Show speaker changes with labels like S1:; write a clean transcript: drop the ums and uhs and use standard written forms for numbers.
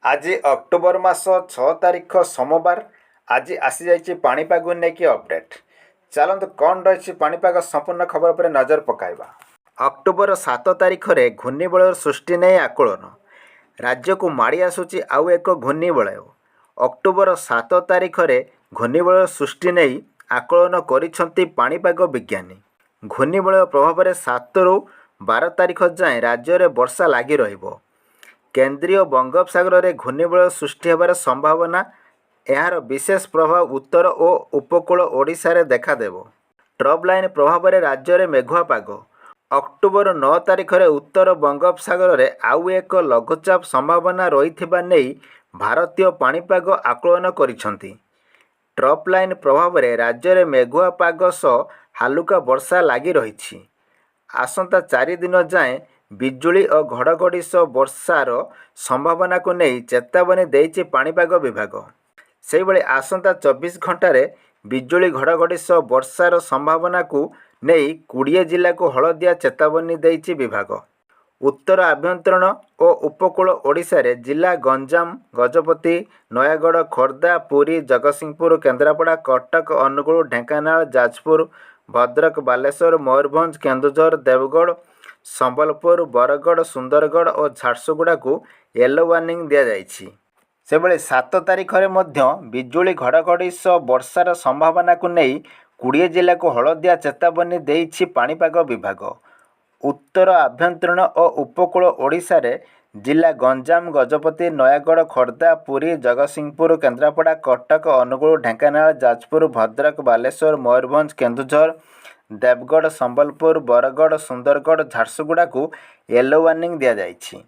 S1: आज अक्टोबर मास 6 तारीख सोमवार। आज आसी जाइए पाणीपाग नहीं अपडेट। चलते कौन रही पाणीपाग संपूर्ण खबर पर नजर पकाइबा। अक्टोबर 7 तारीख में घूर्णिबलय सृष्टि नहीं आकलन। राज्य को माड़ी आसुची आउ एक घूर्णिबलय। अक्टोबर 7 तारीख में घूर्णिबलय सृष्टि नहीं आकलन करिसेंती पाणीपाग विज्ञानी। घूर्णिबलय प्रभाव में 7 रु 12 तारीख जाए राज्य में वर्षा लगी रहिबो। केंद्रीय बंगोपसागर में घूर्णिबलय सृष्टि होबार संभावना। यार विशेष प्रभाव उत्तर और उपकूल ओडिशा रे देखादेव। ट्रफ लाइन प्रभाव में राज्य में मेघुआ पाग। अक्टोबर 9 तारीख में उत्तर बंगोपसागर में आउ एक लघुचाप संभावना रही नहीं भारतीय पाणीपाग आकलन करिसेंती। ट्रफ लाइन प्रभाव में राज्य में मेघुआ पाग सह हालुका वर्षा लगी रही। आसंता 4 दिन जाए बिजुली और घड़घड़ी सह वर्षार संभावना को नहीं चेतावनी देइछि पाणीपाग विभाग। से भली आसंता 24 घंटे बिजुली घड़घड़ी सह वर्षार संभावना को नहीं 20 जिला को हलदिया चेतावनी देइछि विभाग। उत्तर आभ्यंतरण और उपकूल ओडिशा रे जिला गंजाम, गजपति, नयागढ़, खोर्धा, पुरी, जगतसिंहपुर, केन्द्रापड़ा, कटक, अनुगुल, ढेंकानाल, जाजपुर, भद्रक, बालेश्वर, मयूरभंज, केन्दुझर, देवगढ़, संबलपुर, बरगढ़, सुंदरगढ़ और झारसुगुड़ा को येलो वार्निंग दिया जाइछि। से भली 7 तारीख में बिजुली घड़घड़ी सह वर्षार संभावना को नहीं 20 जिला को हलदिया चेतावनी देइछि पाणीपाग विभाग। उत्तर आभ्यंतरण और उपकूल ओडिशा रे जिला गंजाम, गजपति, नयागढ़, खोर्धा, पुरी, जगतसिंहपुर, केन्द्रापड़ा, कटक, अनुगुल, ढेंकानाल, जाजपुर, भद्रक, बालेश्वर, मयूरभंज, केन्दुझर, देवगढ़, संबलपुर, बरगढ़, सुंदरगढ़, झारसुगुड़ा को येलो वार्निंग दिया जाइछि।